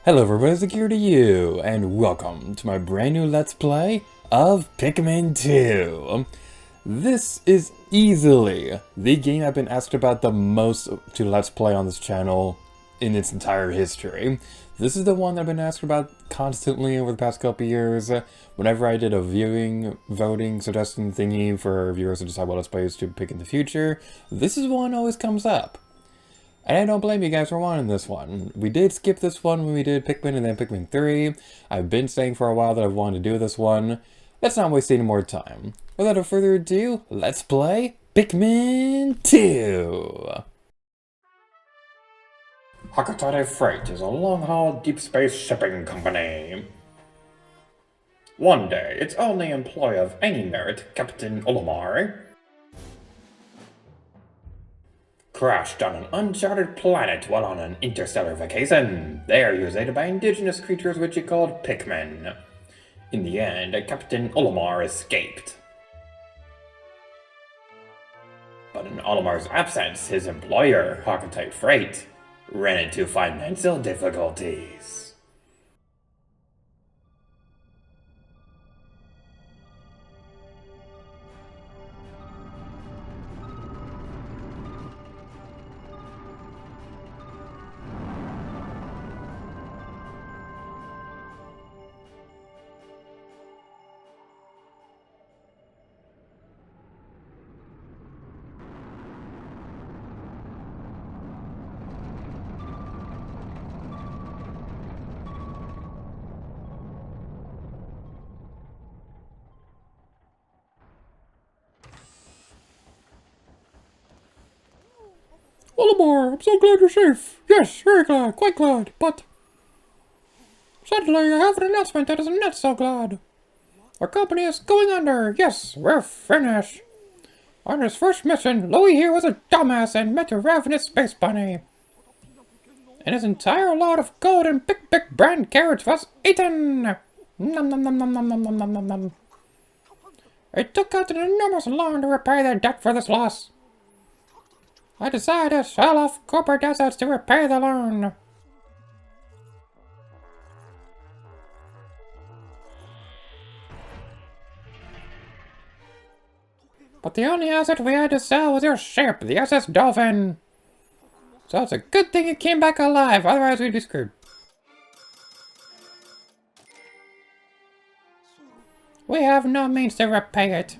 Hello everybody, it's Akira to you, and welcome to my brand new Let's Play of Pikmin 2. This is easily the game I've been asked about the most to Let's Play on this channel in its entire history. This is the one that I've been asked about constantly over the past couple years. Whenever I did a voting, suggestion thingy for viewers to decide what Let's Plays to pick in the future, this is one that always comes up. And I don't blame you guys for wanting this one. We did skip this one when we did Pikmin and then Pikmin 3. I've been saying for a while that I've wanted to do this one. Let's not waste any more time. Without further ado, let's play Pikmin 2! Hakatare Freight is a long-haul deep space shipping company. One day, its only employee of any merit, Captain Olimar, crashed on an uncharted planet while on an interstellar vacation. They are used by indigenous creatures which he called Pikmin. In the end, Captain Olimar escaped. But in Olimar's absence, his employer, Hakatite Freight, ran into financial difficulties. Olimar, I'm so glad you're safe. Yes, very glad, quite glad, but sadly I have an announcement that is not so glad. Our company is going under. Yes, we're finished. On his first mission, Louis here was a dumbass and met a ravenous space bunny. And his entire load of gold and big brand carrots was eaten. Nom nom nom nom nom nom nom nom nom nom. It took out an enormous loan to repay their debt for this loss. I decided to sell off corporate assets to repay the loan. But the only asset we had to sell was your ship, the SS Dolphin. So it's a good thing it came back alive, otherwise we'd be screwed. We have no means to repay it.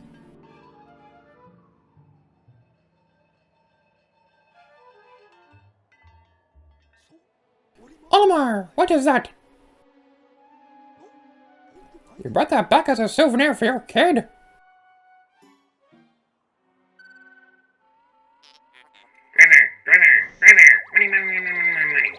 Olimar, what is that? You brought that back as a souvenir for your kid? Money.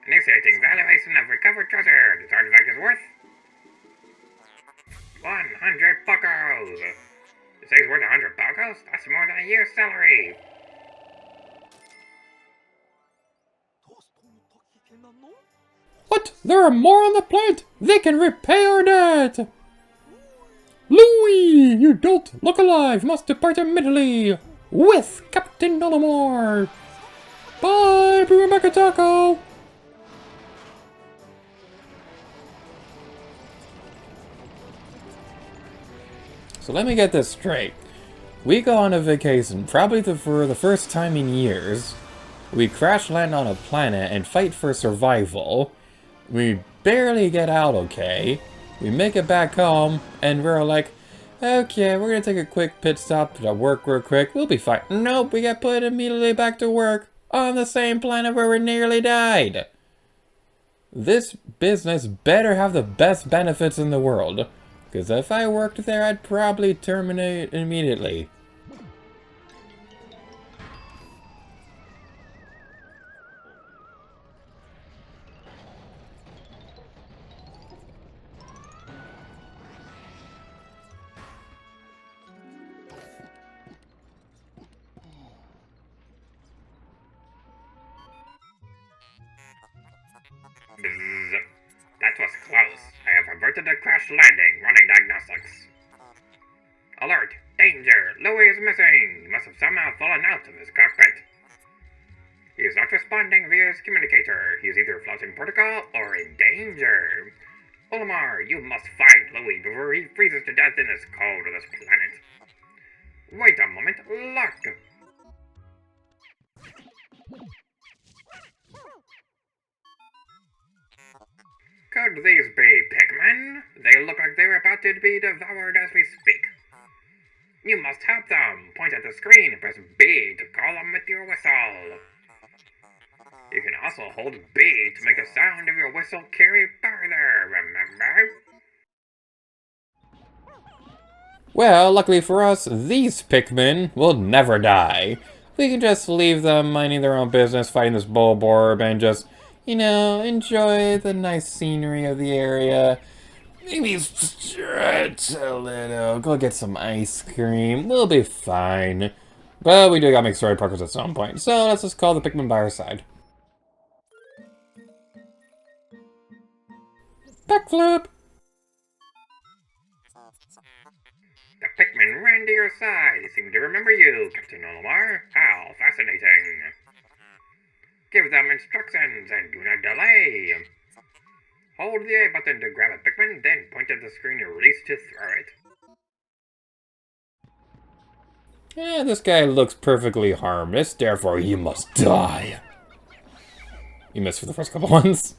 Initiating valuation of recovered treasure. This artifact is worth 100 buckos. You say it's worth 100 buckos? That's more than a year's salary. What? There are more on the planet? They can repay our debt! Louis, you don't look alive, must depart immediately with Captain Olimar. Bye, bring back a taco. So let me get this straight. We go on a vacation, probably for the first time in years. We crash land on a planet and fight for survival. We barely get out okay. We make it back home, and we're like, okay, we're gonna take a quick pit stop to work real quick. We'll be fine. Nope, we get put immediately back to work on the same planet where we nearly died. This business better have the best benefits in the world, because if I worked there, I'd probably terminate immediately. That was close. I have averted a crash landing, running diagnostics. Alert! Danger! Louis is missing! He must have somehow fallen out of his cockpit. He is not responding via his communicator. He is either floating protocol or in danger. Olimar, you must find Louis before he freezes to death in this cold of this planet. Wait a moment, look! Could these be Pikmin? They look like they're about to be devoured as we speak. You must help them. Point at the screen and press B to call them with your whistle. You can also hold B to make the sound of your whistle carry further, remember? Well, luckily for us, these Pikmin will never die. We can just leave them minding their own business, fighting this Bulborb, and just, you know, enjoy the nice scenery of the area. Maybe stretch a little, go get some ice cream, we'll be fine. But we do gotta make story progress at some point, so let's just call the Pikmin by our side. Backflip! The Pikmin ran to your side. They seem to remember you, Captain Olimar. How fascinating. Give them instructions and do not delay. Hold the A button to grab a Pikmin, then point at the screen and release to throw it. Yeah, this guy looks perfectly harmless, therefore he must die. You missed for the first couple ones.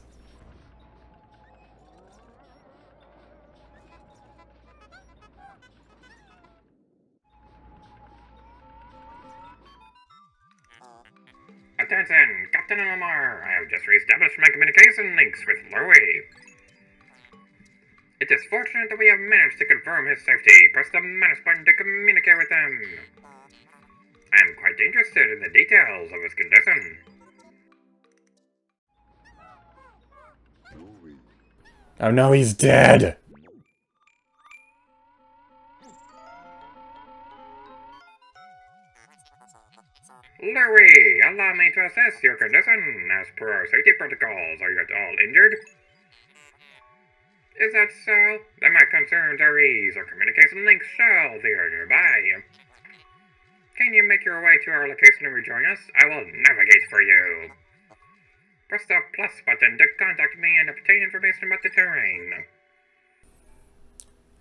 Attention, Captain Olimar. I have just reestablished my communication links with Louis. It is fortunate that we have managed to confirm his safety. Press the mouse button to communicate with him. I am quite interested in the details of his condition. Oh no, he's dead! Louis, allow me to assess your condition. As per our safety protocols, are you at all injured? Is that so? Then my concerns are eased. Our communication links show they are nearby. Can you make your way to our location and rejoin us? I will navigate for you. Press the plus button to contact me and obtain information about the terrain.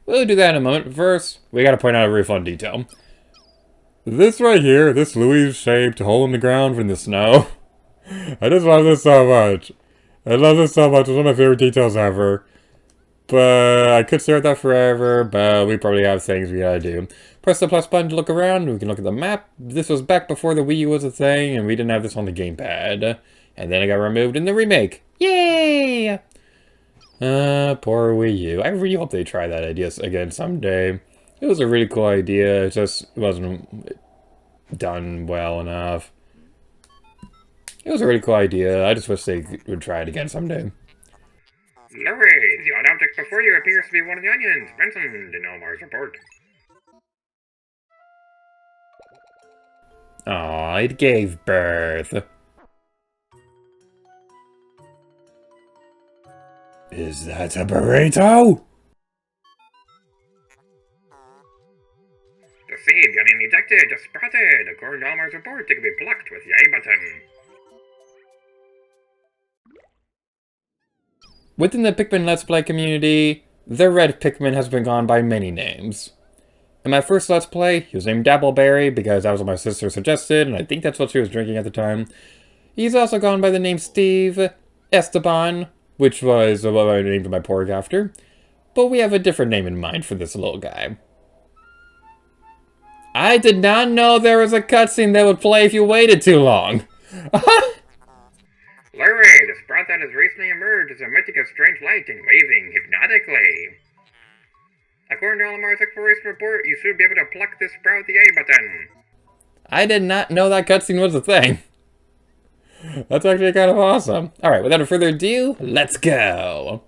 We'll do that in a moment. First, we gotta point out a really fun detail. This right here, this Louis-shaped hole in the ground from the snow. I just love this so much. I love this so much. It's one of my favorite details ever. But I could stare at that forever, but we probably have things we gotta do. Press the plus button to look around. We can look at the map. This was back before the Wii U was a thing, and we didn't have this on the gamepad. And then it got removed in the remake. Yay! Poor Wii U. I really hope they try that idea again someday. It was a really cool idea, it just wasn't done well enough. It was a really cool idea, I just wish they would try it again someday. Louis, the odd object before you appears to be one of the onions mentioned in Omar's report. Aw, it gave birth. Is that a burrito? The seed getting ejected just sprouted. According to Omar's report, it could be plucked with the A button. Within the Pikmin Let's Play community, the red Pikmin has been gone by many names. In my first Let's Play, he was named Dappleberry because that was what my sister suggested, and I think that's what she was drinking at the time. He's also gone by the name Steve, Esteban, which was what I named my porg after. But we have a different name in mind for this little guy. I did not know there was a cutscene that would play if you waited too long. Larry, the sprout that has recently emerged is emitting a strange light and waving hypnotically. According to Olamar's exploration report, you should be able to pluck this sprout with the A button. I did not know that cutscene was a thing. That's actually kind of awesome. Alright, without further ado, let's go.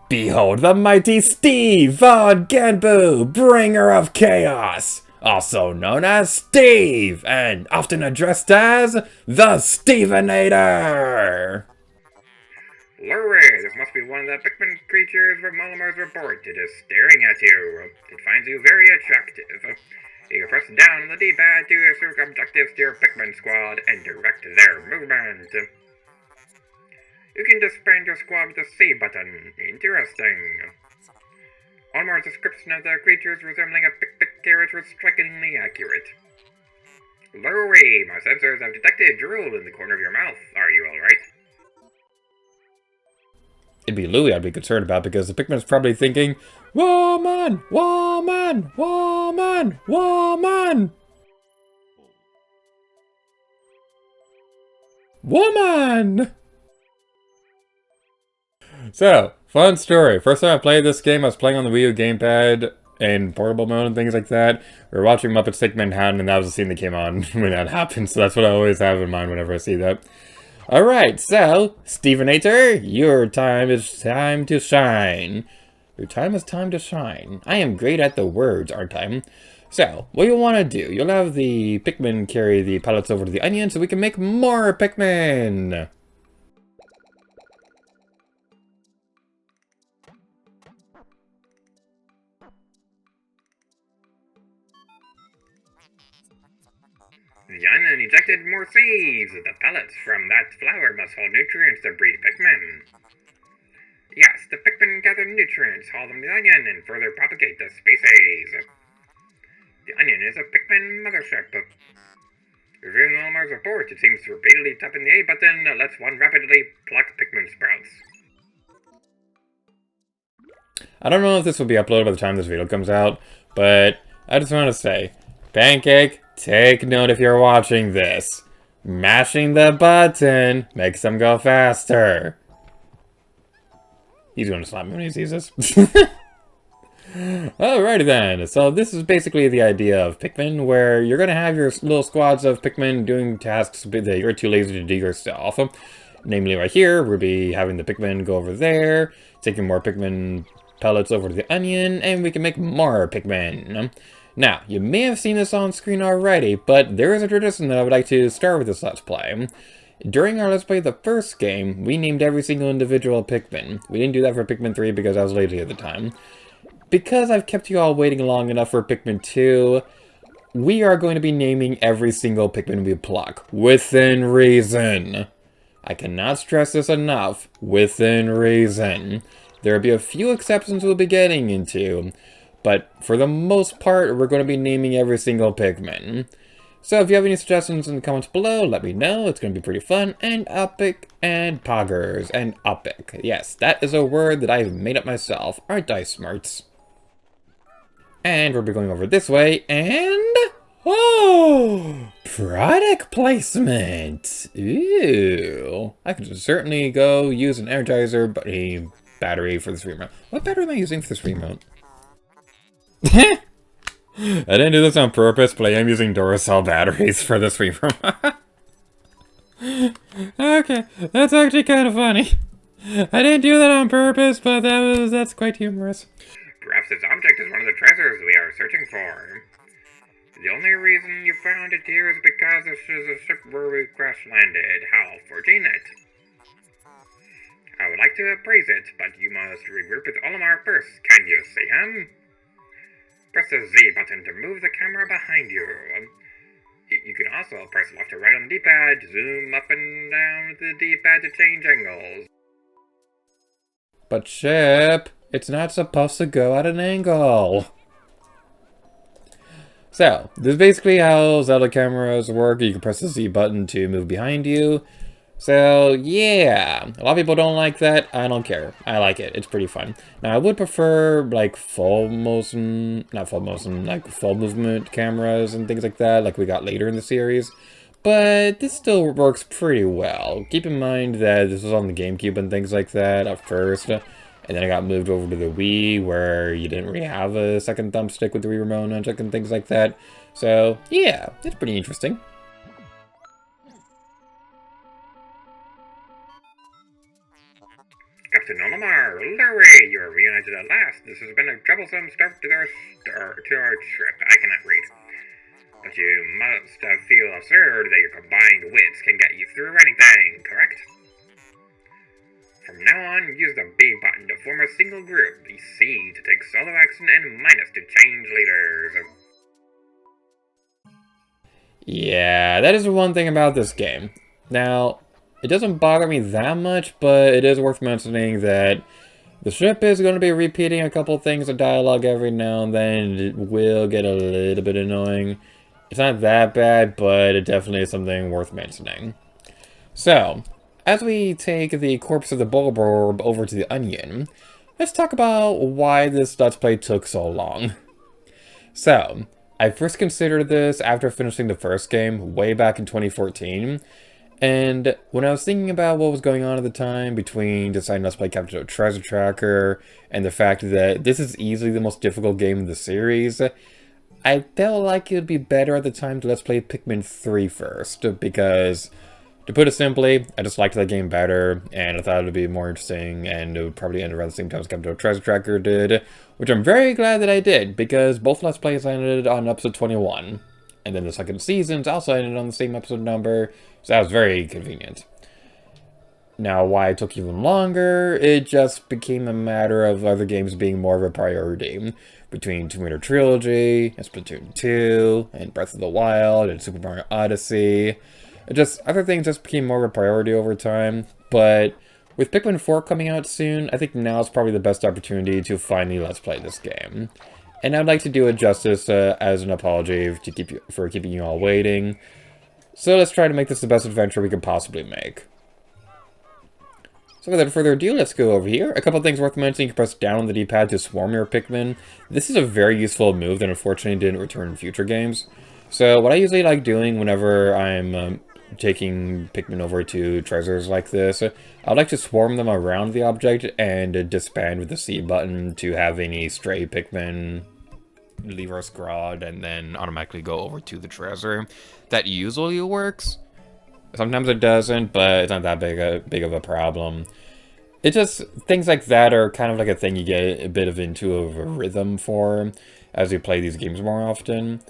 Behold the mighty Steve von Ganbu, bringer of chaos, also known as Steve, and often addressed as the Stevenator. Lurry, this must be one of the Pikmin creatures from Olimar's report. It is staring at you. It finds you very attractive. You press down on the D-pad to assert objectives to your Pikmin squad and direct their movement. You can disband your squad with the C button. Interesting. Olimar's description of the creatures resembling a Pikmin carrot was strikingly accurate. Lurry, my sensors have detected drool in the corner of your mouth. Are you alright? It'd be Louie I'd be concerned about because the Pikmin's probably thinking, Woman! Woman! Woman! Woman! Woman! So, fun story. First time I played this game, I was playing on the Wii U gamepad in portable mode and things like that. We were watching Muppets Take Manhattan, and that was the scene that came on when that happened, so that's what I always have in mind whenever I see that. Alright, so, Stevenator, your time is time to shine. Your time is time to shine. I am great at the words, aren't I? So, what you'll want to do, you'll have the Pikmin carry the pellets over to the onion so we can make more Pikmin! The onion ejected more seeds. The pellets from that flower must hold nutrients to breed Pikmin. Yes, the Pikmin gather nutrients, haul them to the onion, and further propagate the species. The onion is a Pikmin mothership. Reviewing Olimar's report, it seems to repeatedly tapping the A button lets one rapidly pluck Pikmin sprouts. I don't know if this will be uploaded by the time this video comes out, but I just want to say, Pancake, take note if you're watching this. Mashing the button makes them go faster. He's going to slap me when he sees this. Alrighty then, so this is basically the idea of Pikmin, where you're going to have your little squads of Pikmin doing tasks that you're too lazy to do yourself. Namely right here, we'll be having the Pikmin go over there, taking more Pikmin pellets over to the onion, and we can make more Pikmin. Now, you may have seen this on screen already, but there is a tradition that I would like to start with this Let's Play. During our Let's Play of the first game, we named every single individual Pikmin. We didn't do that for Pikmin 3 because I was lazy at the time. Because I've kept you all waiting long enough for Pikmin 2, we are going to be naming every single Pikmin we pluck, within reason. I cannot stress this enough, within reason. There will be a few exceptions we'll be getting into, but for the most part, we're going to be naming every single Pikmin. So if you have any suggestions in the comments below, let me know. It's going to be pretty fun and epic and poggers and epic. Yes, that is a word that I've made up myself. Aren't I smarts? And we'll be going over this way and... Oh! Product placement! Ooh. I could certainly go use an Energizer battery for this remote. What battery am I using for this remote? I didn't do this on purpose, but I am using Duracell batteries for this remote. Okay, that's actually kind of funny. I didn't do that on purpose, but that's quite humorous. Perhaps this object is one of the treasures we are searching for. The only reason you found it here is because this is a ship where we crash landed. How fortunate. I would like to appraise it, but you must regroup with Olimar first. Can you see him? Press the Z button to move the camera behind you. You can also press left or right on the D-pad, zoom up and down with the D-pad to change angles. But Chip, it's not supposed to go at an angle. So, this is basically how Zelda cameras work. You can press the Z button to move behind you. So, yeah. A lot of people don't like that. I don't care. I like it. It's pretty fun. Now, I would prefer, like, full movement cameras and things like that, like we got later in the series. But this still works pretty well. Keep in mind that this was on the GameCube and things like that at first. And then I got moved over to the Wii, where you didn't really have a second thumbstick with the Wii remote nunchuck and things like that. So, yeah, it's pretty interesting. Captain Olimar, Lurry, you are reunited at last. This has been a troublesome start to our trip. I cannot read. But you must feel absurd that your combined wits can get you through anything, correct? From now on, use the B button to form a single group, the C to take solo action, and minus to change leaders. Yeah, that is one thing about this game. Now, it doesn't bother me that much, but it is worth mentioning that the ship is going to be repeating a couple things of dialogue every now and then, and it will get a little bit annoying. It's not that bad, but it definitely is something worth mentioning. So, as we take the corpse of the Bulborb over to the Onion, let's talk about why this Let's Play took so long. So, I first considered this after finishing the first game way back in 2014, and when I was thinking about what was going on at the time between deciding Let's Play Capture the Treasure Tracker and the fact that this is easily the most difficult game in the series, I felt like it would be better at the time to Let's Play Pikmin 3 first, because, to put it simply, I just liked that game better, and I thought it would be more interesting, and it would probably end around the same time as Capture the Treasure Tracker did, which I'm very glad that I did, because both Let's Plays ended on episode 21. And then the second seasons also ended on the same episode number, so that was very convenient. Now, why it took even longer, it just became a matter of other games being more of a priority. Between Tomb Raider Trilogy, and Splatoon 2, and Breath of the Wild, and Super Mario Odyssey. Other things just became more of a priority over time, but with Pikmin 4 coming out soon, I think now is probably the best opportunity to finally Let's Play this game. And I'd like to do it justice as an apology for keeping you all waiting. So let's try to make this the best adventure we can possibly make. So without further ado, let's go over here. A couple things worth mentioning: you can press down on the D-pad to swarm your Pikmin. This is a very useful move that unfortunately didn't return in future games. So what I usually like doing whenever I'm taking Pikmin over to treasures like this, I'd like to swarm them around the object and disband with the C button to have any stray Pikmin leave our squad and then automatically go over to the treasure. That usually works. Sometimes it doesn't, but it's not that big of a problem. It's just, things like that are kind of like a thing you get a bit of into a rhythm for as you play these games more often.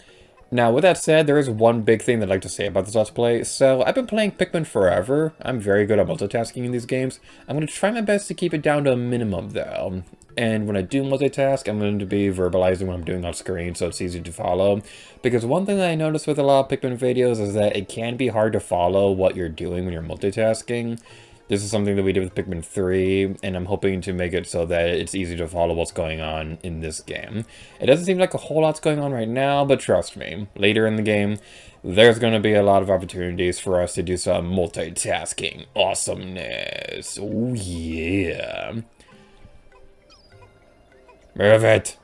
Now, with that said, there is one big thing that I'd like to say about this Let's Play. So, I've been playing Pikmin forever. I'm very good at multitasking in these games. I'm going to try my best to keep it down to a minimum, though. And when I do multitask, I'm going to be verbalizing what I'm doing on screen, so it's easy to follow. Because one thing that I noticed with a lot of Pikmin videos is that it can be hard to follow what you're doing when you're multitasking. This is something that we did with Pikmin 3, and I'm hoping to make it so that it's easy to follow what's going on in this game. It doesn't seem like a whole lot's going on right now, but trust me, later in the game, there's going to be a lot of opportunities for us to do some multitasking awesomeness. Oh yeah. Move it.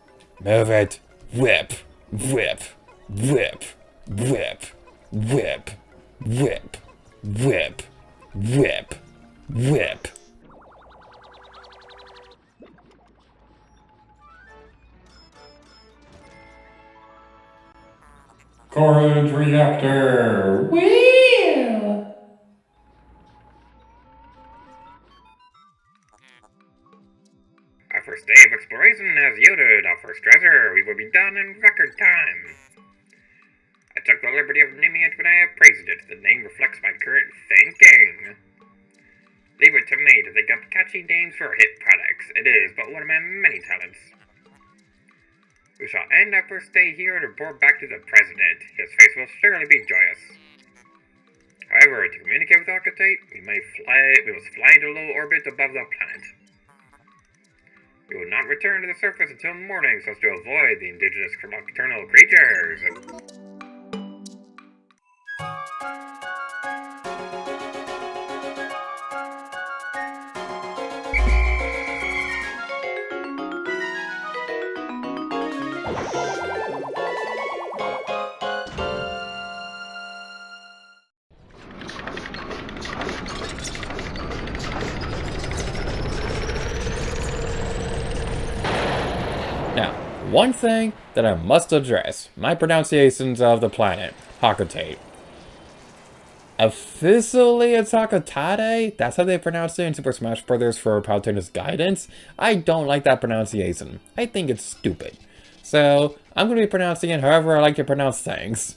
Move it. Whip. Whip. Whip. Whip. Whip. Whip. Whip. Whip. Whip. Current reactor. Wheel. Our first day of exploration has yielded our first treasure. We will be done in record time. I took the liberty of naming it when I appraised it. The name reflects my current thinking. Leave it to me to think up catchy names for hit products. It is but one of my many talents. We shall end our first day here and report back to the President. His face will surely be joyous. However, to communicate with Archetype, we must fly into low orbit above the planet. We will not return to the surface until morning so as to avoid the indigenous nocturnal creatures. Now, one thing that I must address, my pronunciations of the planet, Hakotate. Officially it's Hakotate? That's how they pronounce it in Super Smash Bros. For Palutena's guidance? I don't like that pronunciation. I think it's stupid. So, I'm going to be pronouncing it however I like to pronounce things.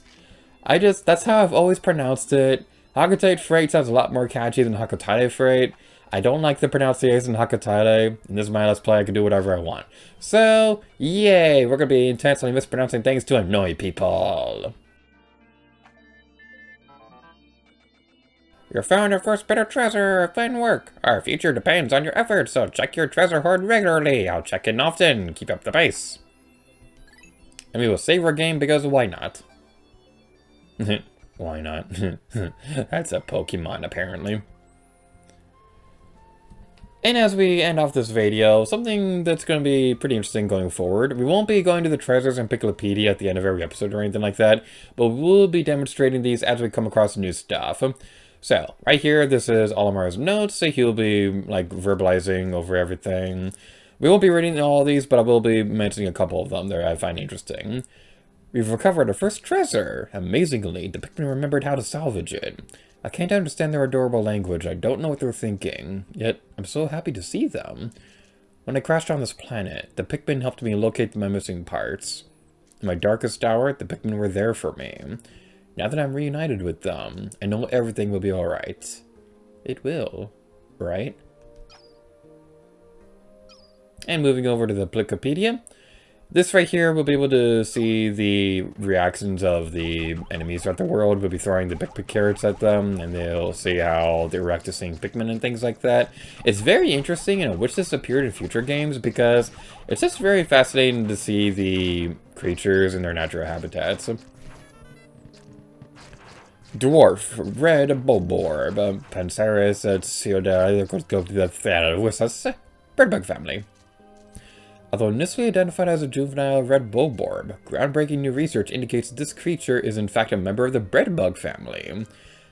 That's how I've always pronounced it. Hakotate Freight sounds a lot more catchy than Hakotate Freight. I don't like the pronunciation Hakatare. In this my Let's Play, I can do whatever I want. So, yay! We're gonna be intentionally mispronouncing things to annoy people. You found your first bit of treasure. Fine work. Our future depends on your efforts, so check your treasure hoard regularly. I'll check in often. Keep up the pace. And we will save our game because why not? Why not? That's a Pokemon, apparently. And as we end off this video, something that's going to be pretty interesting going forward. We won't be going to the treasures in Piclopedia at the end of every episode or anything like that, but we'll be demonstrating these as we come across new stuff. So, right here, this is Olimar's notes, so he'll be, like, verbalizing over everything. We won't be reading all these, but I will be mentioning a couple of them that I find interesting. We've recovered our first treasure. Amazingly, the Pikmin remembered how to salvage it. I can't understand their adorable language. I don't know what they're thinking. Yet, I'm so happy to see them. When I crashed on this planet, the Pikmin helped me locate my missing parts. In my darkest hour, the Pikmin were there for me. Now that I'm reunited with them, I know everything will be alright. It will, right? And moving over to the Plickopedia. This right here, we'll be able to see the reactions of the enemies throughout the world. We'll be throwing the Pikmin carrots at them, and they'll see how they react to seeing Pikmin and things like that. It's very interesting, and I wish this appeared in future games, because it's just very fascinating to see the creatures in their natural habitats. Dwarf, red bulborb, Pansaris at Ciudad Birdbug family. Although initially identified as a juvenile red bulborb, groundbreaking new research indicates this creature is in fact a member of the breadbug family,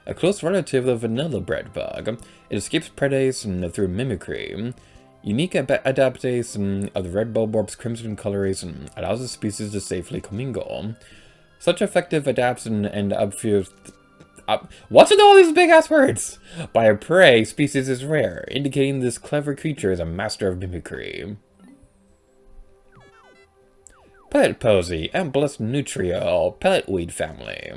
a close relative of the vanilla breadbug. It escapes predation through mimicry. Unique adaptation of the red bulborb's crimson coloration allows the species to safely commingle. Such effective adaptation and what's with all these big-ass words? By a prey species is rare, indicating this clever creature is a master of mimicry. Pellet Posy, Amblus nutriol, pelletweed family.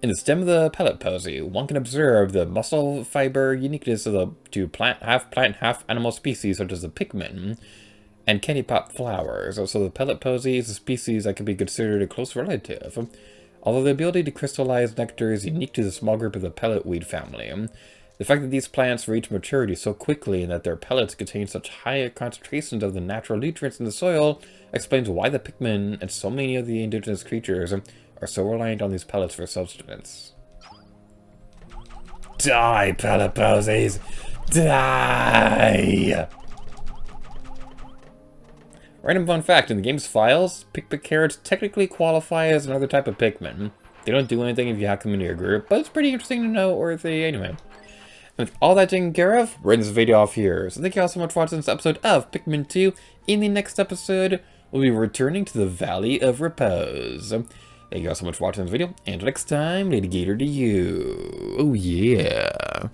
In the stem of the pellet posy, one can observe the muscle fiber uniqueness of the two plant, half animal species such as the Pikmin and candy pop flowers. So the pellet posy is a species that can be considered a close relative. Although the ability to crystallize nectar is unique to the small group of the pelletweed family, the fact that these plants reach maturity so quickly and that their pellets contain such high concentrations of the natural nutrients in the soil explains why the Pikmin and so many of the indigenous creatures are so reliant on these pellets for subsistence. Die, pellet posies! Die! Random fun fact, in the game's files, Pikmin carrots technically qualify as another type of Pikmin. They don't do anything if you hack them into your group, but it's pretty interesting to know worthy anyway. And with all that taken care of, we're ending this video off here. So thank you all so much for watching this episode of Pikmin 2. In the next episode, we'll be returning to the Valley of Repose. Thank you all so much for watching this video, and until next time, Lady Gator to you. Oh yeah.